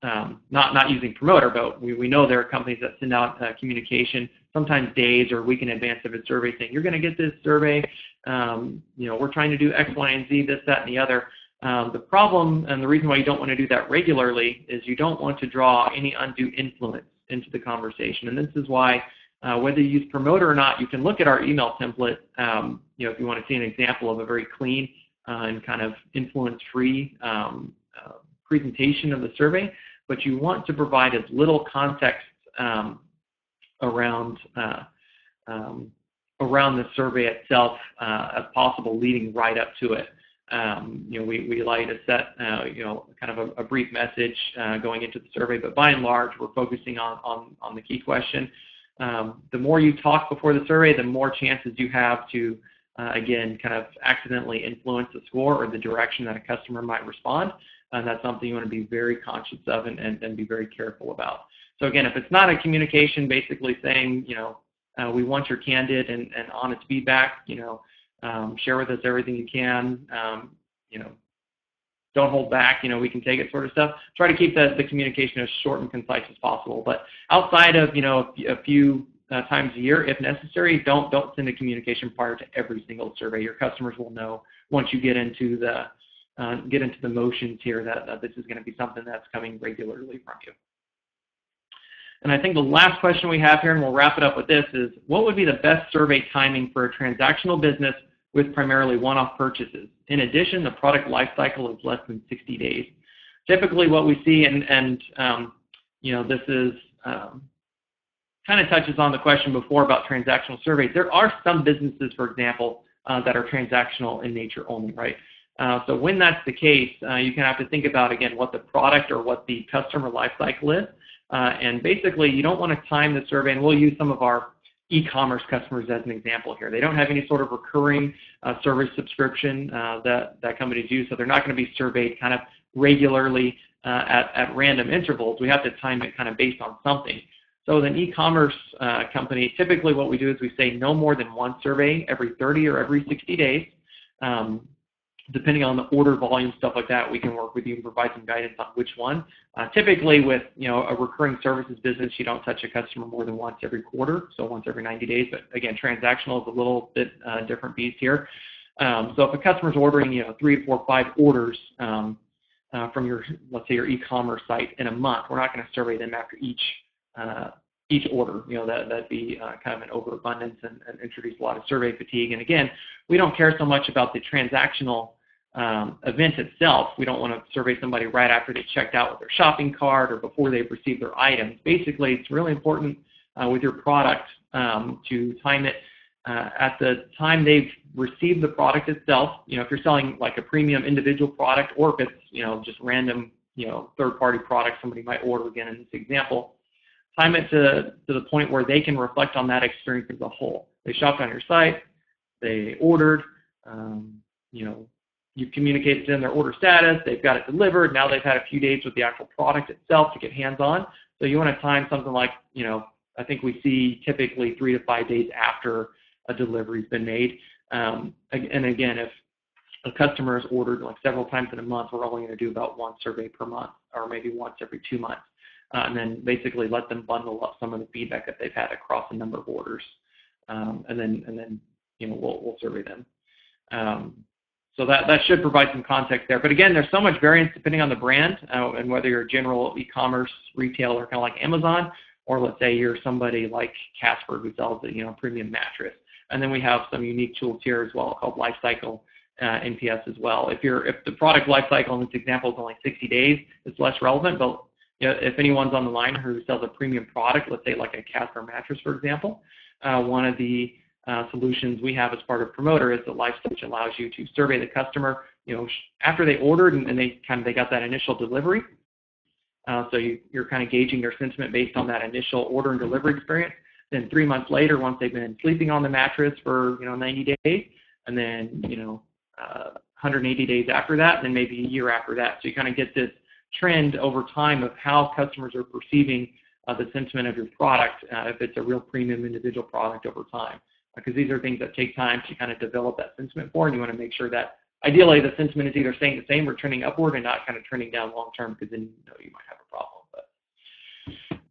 not using Promoter, but we know there are companies that send out communication sometimes days or a week in advance of a survey saying, you're going to get this survey, we're trying to do X, Y, and Z, this, that, and the other. The problem and the reason why you don't want to do that regularly is you don't want to draw any undue influence into the conversation. And this is why whether you use Promoter or not, you can look at our email template, if you want to see an example of a very clean and kind of influence-free presentation of the survey, but you want to provide as little context around the survey itself as possible, leading right up to it. We like to set kind of a brief message going into the survey, but by and large, we're focusing on the key question. The more you talk before the survey, the more chances you have to again, kind of accidentally influence the score or the direction that a customer might respond. And that's something you want to be very conscious of and be very careful about. So again, if it's not a communication basically saying, we want your candid and honest feedback, share with us everything you can, don't hold back, we can take it sort of stuff. Try to keep the communication as short and concise as possible. But outside of, a few times a year, if necessary, don't send a communication prior to every single survey. Your customers will know once you get into the motions here that this is going to be something that's coming regularly from you. And I think the last question we have here, and we'll wrap it up with this, is what would be the best survey timing for a transactional business with primarily one-off purchases? In addition, the product life cycle is less than 60 days. Typically what we see, and this is kind of touches on the question before about transactional surveys. There are some businesses, for example, that are transactional in nature only, right? So when that's the case, you can have to think about, again, what the product or what the customer life cycle is. And basically, you don't want to time the survey, and we'll use some of our e-commerce customers as an example here. They don't have any sort of recurring service subscription that companies use, so they're not going to be surveyed kind of regularly at random intervals. We have to time it kind of based on something. So with an e-commerce company, typically what we do is we say no more than one survey every 30 or every 60 days. Depending on the order volume, stuff like that, we can work with you and provide some guidance on which one. Typically with a recurring services business, you don't touch a customer more than once every quarter, so once every 90 days. But again, transactional is a little bit different beast here. So if a customer's ordering 3 to 4, 5 orders from your, let's say, your e-commerce site in a month, we're not going to survey them after each order. That'd be kind of an overabundance and introduce a lot of survey fatigue. And again, we don't care so much about the transactional event itself. We don't want to survey somebody right after they checked out with their shopping cart or before they've received their items. Basically, it's really important with your product to time it at the time they've received the product itself. If you're selling like a premium individual product, or if it's just random third-party product somebody might order, again in this example, time it to the point where they can reflect on that experience as a whole. They shopped on your site, they ordered, you've communicated to them their order status, they've got it delivered, now they've had a few days with the actual product itself to get hands-on. So you want to time something like, I think we see typically 3 to 5 days after a delivery's been made. And again, if a customer has ordered like several times in a month, we're only going to do about 1 survey per month, or maybe once every 2 months. And then basically let them bundle up some of the feedback that they've had across a number of orders. And then we'll survey them. So that should provide some context there. But again, there's so much variance depending on the brand and whether you're a general e-commerce retailer, kind of like Amazon, or let's say you're somebody like Casper who sells a premium mattress. And then we have some unique tools here as well called lifecycle NPS as well. If the product lifecycle in this example is only 60 days, it's less relevant. But if anyone's on the line who sells a premium product, let's say like a Casper mattress, for example, one of the solutions we have as part of Promoter is the lifecycle, which allows you to survey the customer, after they ordered and they got that initial delivery. So you're kind of gauging their sentiment based on that initial order and delivery experience. Then 3 months later, once they've been sleeping on the mattress for 90 days, and then 180 days after that, and then maybe a year after that. So you kind of get this trend over time of how customers are perceiving the sentiment of your product, if it's a real premium individual product over time. Because these are things that take time to kind of develop that sentiment for, and you want to make sure that ideally the sentiment is either staying the same or trending upward and not kind of trending down long term, because then you might have a problem. But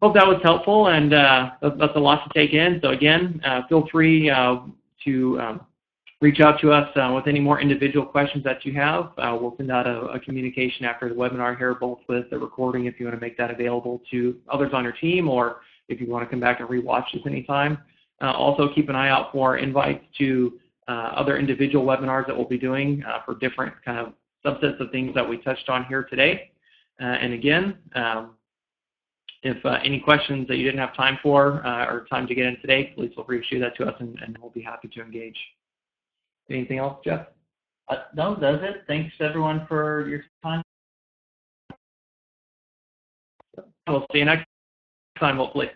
hope that was helpful, and that's a lot to take in. So again, feel free to reach out to us with any more individual questions that you have. We'll send out a communication after the webinar here, both with the recording if you want to make that available to others on your team, or if you want to come back and rewatch this anytime. Also keep an eye out for invites to other individual webinars that we'll be doing for different kind of subsets of things that we touched on here today. And again, if any questions that you didn't have time for or time to get in today, please feel free to shoot that to us, and we'll be happy to engage. Anything else, Jeff? No, that's it. Thanks, everyone, for your time. We'll see you next time, hopefully.